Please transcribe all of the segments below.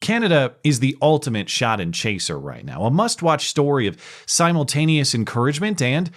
Canada is the ultimate shot and chaser right now, a must-watch story of simultaneous encouragement and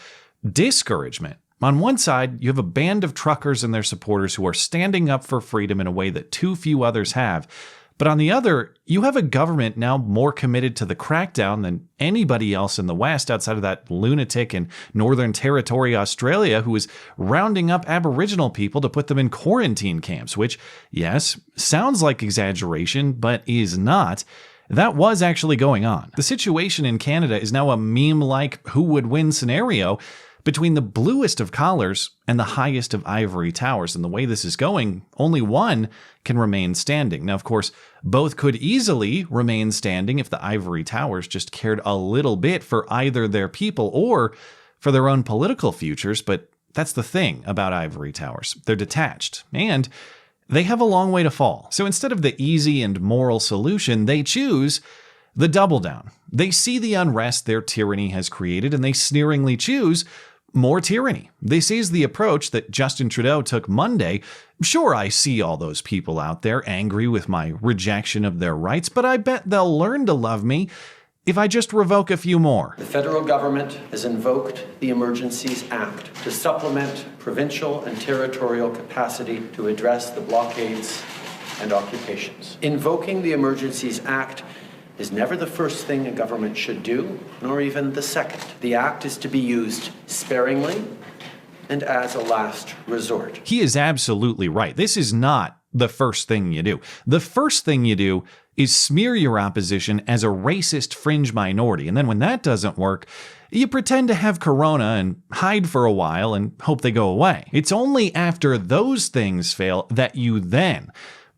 discouragement. On one side, you have a band of truckers and their supporters who are standing up for freedom in a way that too few others have. But on the other, you have a government now more committed to the crackdown than anybody else in the West outside of that lunatic in Northern Territory, Australia, who is rounding up Aboriginal people to put them in quarantine camps, which, yes, sounds like exaggeration, but is not. That was actually going on. The situation in Canada is now a meme-like who would win scenario between the bluest of collars and the highest of ivory towers. And the way this is going, only one can remain standing. Now, of course, both could easily remain standing if the ivory towers just cared a little bit for either their people or for their own political futures. But that's the thing about ivory towers. They're detached, and they have a long way to fall. So instead of the easy and moral solution, they choose the double down. They see the unrest their tyranny has created, and they sneeringly choose more tyranny. They seize the approach that Justin Trudeau took Monday. Sure, I see all those people out there angry with my rejection of their rights, but I bet they'll learn to love me if I just revoke a few more. The federal government has invoked the Emergencies Act to supplement provincial and territorial capacity to address the blockades and occupations. Invoking the Emergencies Act is never the first thing a government should do, nor even the second. The act is to be used sparingly and as a last resort. He is absolutely right. This is not the first thing you do. The first thing you do is smear your opposition as a racist fringe minority. And then when that doesn't work, you pretend to have corona and hide for a while and hope they go away. It's only after those things fail that you then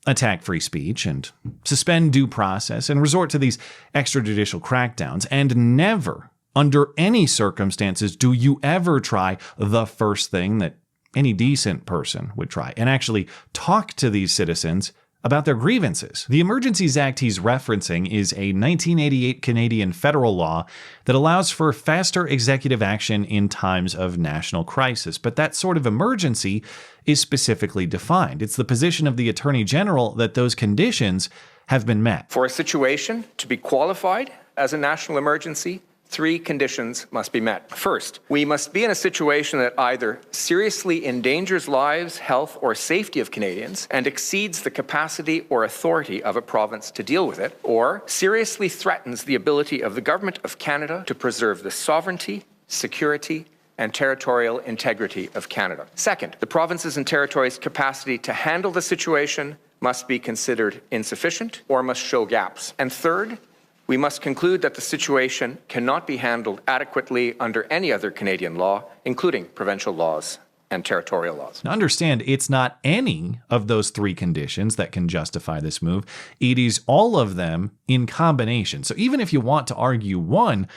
attack free speech and suspend due process and resort to these extrajudicial crackdowns. And never, under any circumstances, do you ever try the first thing that any decent person would try and actually talk to these citizens about their grievances. The Emergencies Act he's referencing is a 1988 Canadian federal law that allows for faster executive action in times of national crisis. But that sort of emergency is specifically defined. It's the position of the Attorney General that those conditions have been met. For a situation to be qualified as a national emergency, 3 conditions must be met. First, we must be in a situation that either seriously endangers lives, health, or safety of Canadians and exceeds the capacity or authority of a province to deal with it, or seriously threatens the ability of the Government of Canada to preserve the sovereignty, security, and territorial integrity of Canada. Second, the provinces and territories' capacity to handle the situation must be considered insufficient or must show gaps. And third, we must conclude that the situation cannot be handled adequately under any other Canadian law, including provincial laws and territorial laws. Now understand, it's not any of those 3 conditions that can justify this move. It is all of them in combination. So even if you want to argue one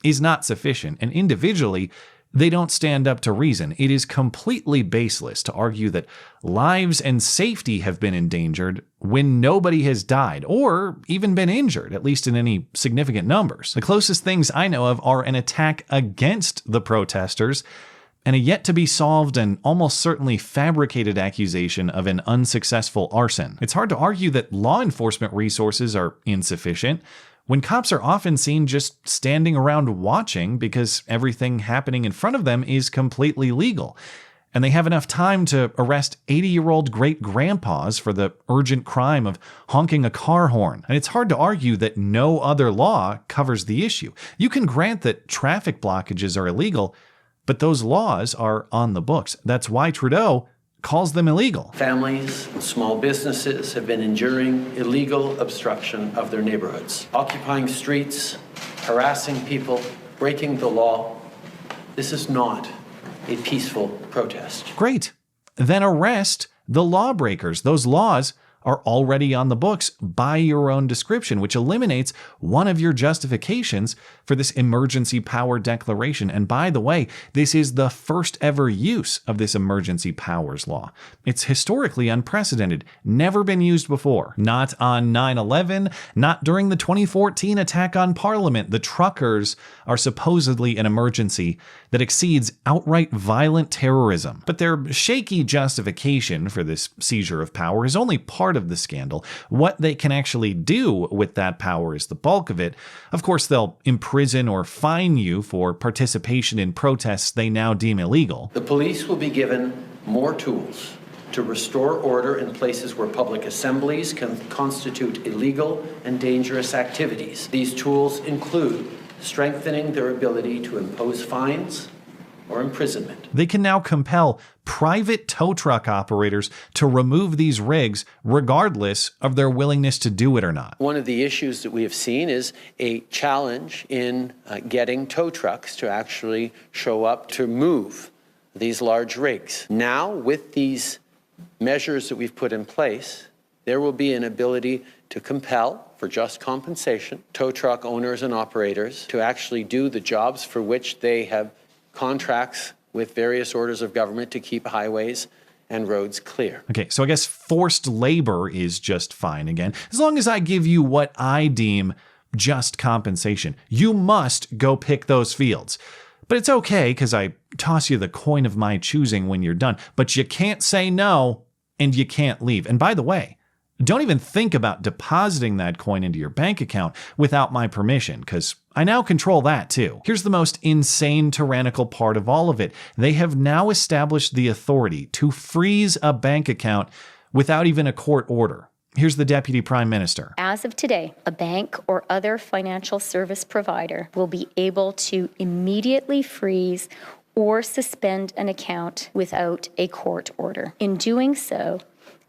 is not sufficient, and individually, they don't stand up to reason. It is completely baseless to argue that lives and safety have been endangered when nobody has died or even been injured, at least in any significant numbers. The closest things I know of are an attack against the protesters and a yet-to-be-solved and almost certainly fabricated accusation of an unsuccessful arson. It's hard to argue that law enforcement resources are insufficient when cops are often seen just standing around watching because everything happening in front of them is completely legal, and they have enough time to arrest 80-year-old great-grandpas for the urgent crime of honking a car horn. And it's hard to argue that no other law covers the issue. You can grant that traffic blockages are illegal, but those laws are on the books. That's why Trudeau calls them illegal. Families and small businesses have been enduring illegal obstruction of their neighborhoods, occupying streets, harassing people, breaking the law. This is not a peaceful protest. Great. Then arrest the lawbreakers. Those laws are already on the books by your own description, which eliminates one of your justifications for this emergency power declaration. And by the way, this is the first ever use of this emergency powers law. It's historically unprecedented, never been used before. Not on 9/11, not during the 2014 attack on Parliament. The truckers are supposedly an emergency that exceeds outright violent terrorism. But their shaky justification for this seizure of power is only part part of the scandal. What they can actually do with that power is the bulk of it. Of course, they'll imprison or fine you for participation in protests they now deem illegal. The police will be given more tools to restore order in places where public assemblies can constitute illegal and dangerous activities. These tools include strengthening their ability to impose fines or imprisonment. They can now compel private tow truck operators to remove these rigs regardless of their willingness to do it or not. One of the issues that we have seen is a challenge in getting tow trucks to actually show up to move these large rigs. Now, with these measures that we've put in place, there will be an ability to compel, for just compensation, tow truck owners and operators to actually do the jobs for which they have contracts with various orders of government to keep highways and roads clear. Okay, so I guess forced labor is just fine again, as long as I give you what I deem just compensation. You must go pick those fields. But it's okay because I toss you the coin of my choosing when you're done. But you can't say no and you can't leave. And by the way, don't even think about depositing that coin into your bank account without my permission, because I now control that too. Here's the most insane tyrannical part of all of it. They have now established the authority to freeze a bank account without even a court order. Here's the Deputy Prime Minister. As of today, a bank or other financial service provider will be able to immediately freeze or suspend an account without a court order. In doing so,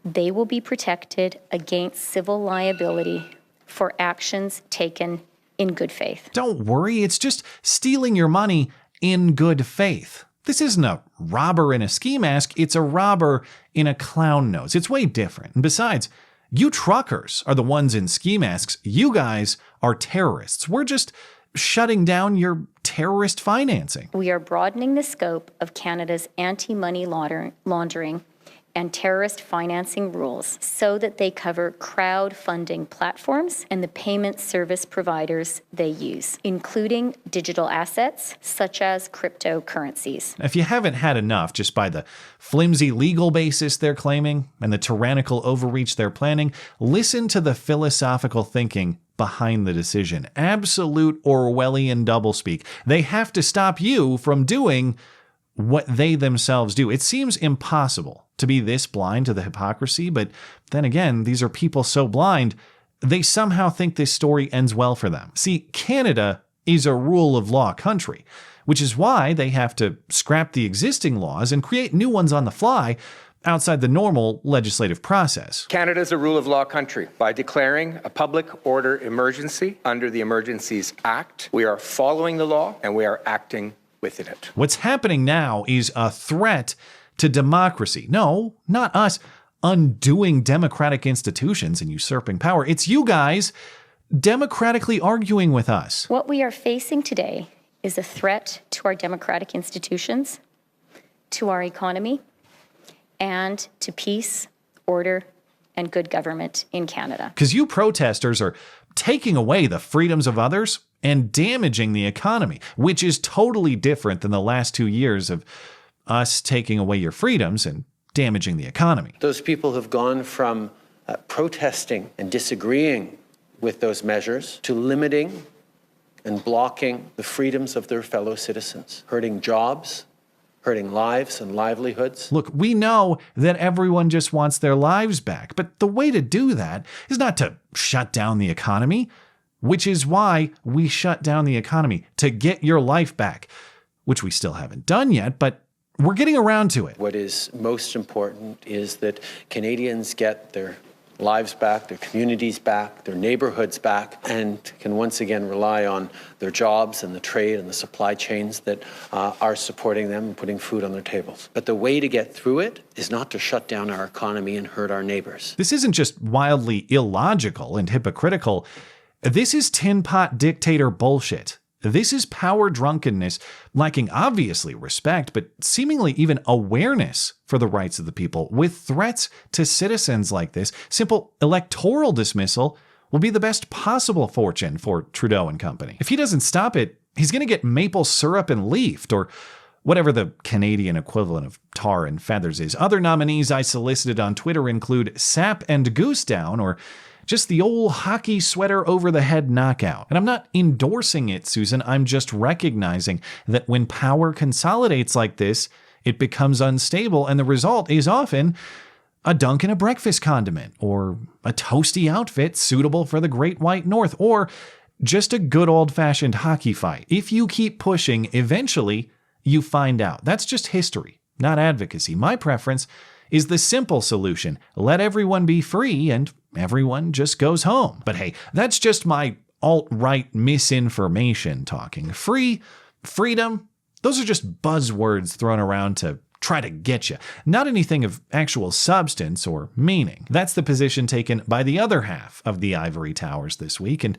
they will be protected against civil liability for actions taken in good faith. Don't worry, it's just stealing your money in good faith. This isn't a robber in a ski mask, it's a robber in a clown nose. It's way different. And besides, you truckers are the ones in ski masks. You guys are terrorists. We're just shutting down your terrorist financing. We are broadening the scope of Canada's anti-money laundering and terrorist financing rules so that they cover crowdfunding platforms and the payment service providers they use, including digital assets such as cryptocurrencies. If you haven't had enough just by the flimsy legal basis they're claiming and the tyrannical overreach they're planning, listen to the philosophical thinking behind the decision. Absolute Orwellian doublespeak. They have to stop you from doing what they themselves do. It seems impossible to be this blind to the hypocrisy, but then again, these are people so blind, they somehow think this story ends well for them. See, Canada is a rule of law country, which is why they have to scrap the existing laws and create new ones on the fly outside the normal legislative process. Canada is a rule of law country. By declaring a public order emergency under the Emergencies Act, we are following the law and we are acting within it. What's happening now is a threat to democracy. No, not us undoing democratic institutions and usurping power. It's you guys democratically arguing with us. What we are facing today is a threat to our democratic institutions, to our economy, and to peace, order, and good government in Canada. Because you protesters are taking away the freedoms of others and damaging the economy, which is totally different than the last 2 years of us taking away your freedoms and damaging the economy. Those people have gone from protesting and disagreeing with those measures to limiting and blocking the freedoms of their fellow citizens, hurting jobs, hurting lives and livelihoods. Look, we know that everyone just wants their lives back, but the way to do that is not to shut down the economy, which is why we shut down the economy, to get your life back, which we still haven't done yet, but we're getting around to it. What is most important is that Canadians get their lives back, their communities back, their neighborhoods back, and can once again rely on their jobs and the trade and the supply chains that are supporting them and putting food on their tables. But the way to get through it is not to shut down our economy and hurt our neighbors. This isn't just wildly illogical and hypocritical. This is tin pot dictator bullshit. This is power drunkenness, lacking obviously respect, but seemingly even awareness for the rights of the people. With threats to citizens like this, simple electoral dismissal will be the best possible fortune for Trudeau and company. If he doesn't stop it, he's going to get maple syrup and leafed, or whatever the Canadian equivalent of tar and feathers is. Other nominees I solicited on Twitter include sap and goose down, or just the old hockey sweater over the head knockout. And I'm not endorsing it, Susan. I'm just recognizing that when power consolidates like this, it becomes unstable, and the result is often a dunk in a breakfast condiment, or a toasty outfit suitable for the Great White North, or just a good old-fashioned hockey fight. If you keep pushing, eventually you find out. That's just history, not advocacy. My preference is the simple solution. Let everyone be free and everyone just goes home. But hey, that's just my alt-right misinformation talking. Free, freedom, those are just buzzwords thrown around to try to get you, not anything of actual substance or meaning. That's the position taken by the other half of the ivory towers this week. And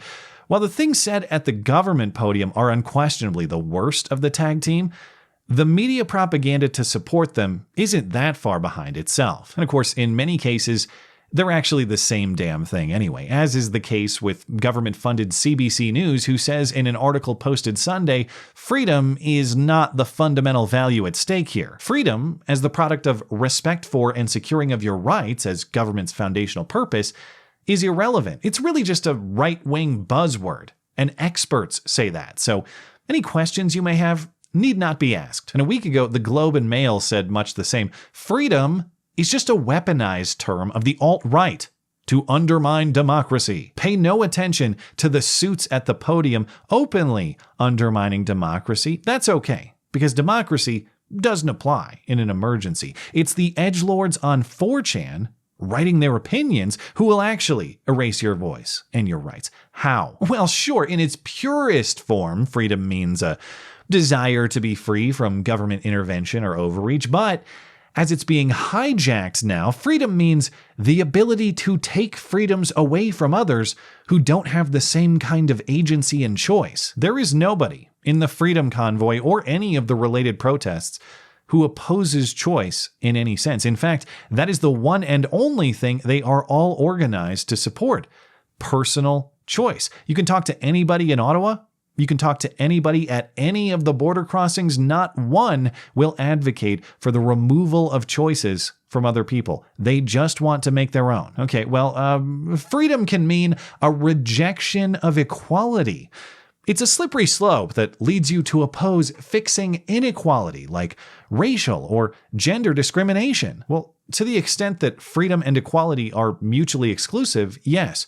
while the things said at the government podium are unquestionably the worst of the tag team, the media propaganda to support them isn't that far behind itself. And of course, in many cases, they're actually the same damn thing anyway, as is the case with government-funded CBC News, who says in an article posted Sunday, freedom is not the fundamental value at stake here. Freedom, as the product of respect for and securing of your rights as government's foundational purpose, is irrelevant. It's really just a right-wing buzzword, and experts say that. So any questions you may have need not be asked. And a week ago, the Globe and Mail said much the same. Freedom is just a weaponized term of the alt-right to undermine democracy. Pay no attention to the suits at the podium openly undermining democracy. That's okay, because democracy doesn't apply in an emergency. It's the edgelords on 4chan writing their opinions who will actually erase your voice and your rights. How? Well, sure, in its purest form, freedom means a desire to be free from government intervention or overreach, but as it's being hijacked now, freedom means the ability to take freedoms away from others who don't have the same kind of agency and choice. There is nobody in the Freedom Convoy or any of the related protests who opposes choice in any sense. In fact, that is the one and only thing they are all organized to support: personal choice. You can talk to anybody in Ottawa. You can talk to anybody at any of the border crossings. Not one will advocate for the removal of choices from other people. They just want to make their own. Okay, well, freedom can mean a rejection of equality. It's a slippery slope that leads you to oppose fixing inequality like racial or gender discrimination. Well, to the extent that freedom and equality are mutually exclusive, yes.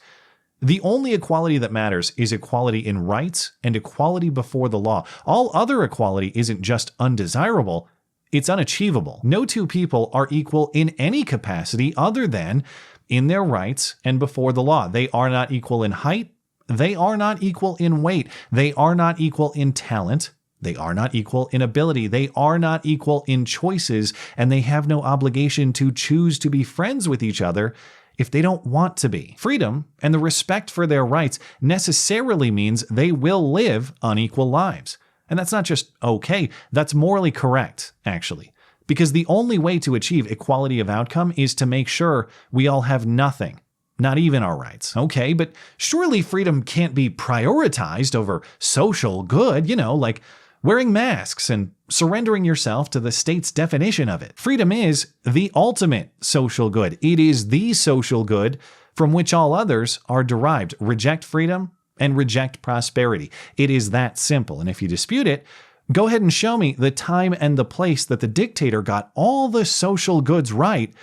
The only equality that matters is equality in rights and equality before the law. All other equality isn't just undesirable, it's unachievable. No two people are equal in any capacity other than in their rights and before the law. They are not equal in height. They are not equal in weight. They are not equal in talent. They are not equal in ability. They are not equal in choices, and they have no obligation to choose to be friends with each other if they don't want to be. Freedom and the respect for their rights necessarily means they will live unequal lives. And that's not just okay, that's morally correct, actually. Because the only way to achieve equality of outcome is to make sure we all have nothing, not even our rights. Okay, but surely freedom can't be prioritized over social good, like wearing masks and surrendering yourself to the state's definition of it. Freedom is the ultimate social good. It is the social good from which all others are derived. Reject freedom and reject prosperity. It is that simple. And if you dispute it, go ahead and show me the time and the place that the dictator got all the social goods right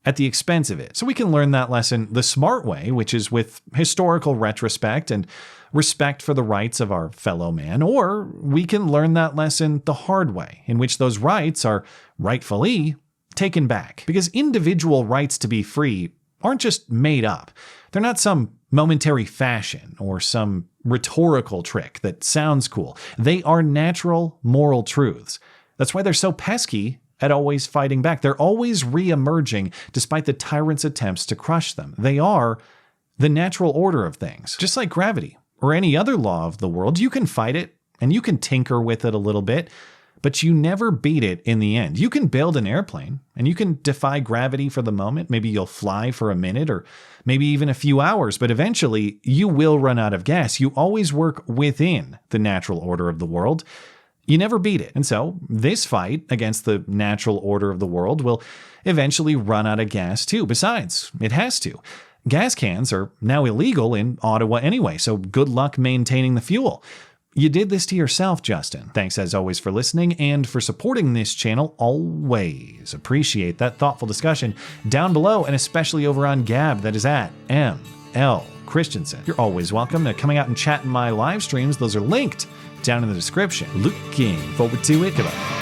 at the expense of it. So we can learn that lesson the smart way, which is with historical retrospect and respect for the rights of our fellow man, or we can learn that lesson the hard way, in which those rights are rightfully taken back. Because individual rights to be free aren't just made up. They're not some momentary fashion or some rhetorical trick that sounds cool. They are natural moral truths. That's why they're so pesky at always fighting back. They're always re-emerging despite the tyrant's attempts to crush them. They are the natural order of things. Just like gravity or any other law of the world, you can fight it and you can tinker with it a little bit, but you never beat it in the end. You can build an airplane and you can defy gravity for the moment. Maybe you'll fly for a minute or maybe even a few hours, but eventually you will run out of gas. You always work within the natural order of the world. You never beat it. And so this fight against the natural order of the world will eventually run out of gas too. Besides, it has to. Gas cans are now illegal in Ottawa anyway, so good luck maintaining the fuel. You did this to yourself, Justin. Thanks as always for listening and for supporting this channel. Always appreciate that thoughtful discussion down below and especially over on Gab. That is at ML Christiansen. You're always welcome to coming out and chat in my live streams. Those are linked down in the description. Looking forward to it. Goodbye.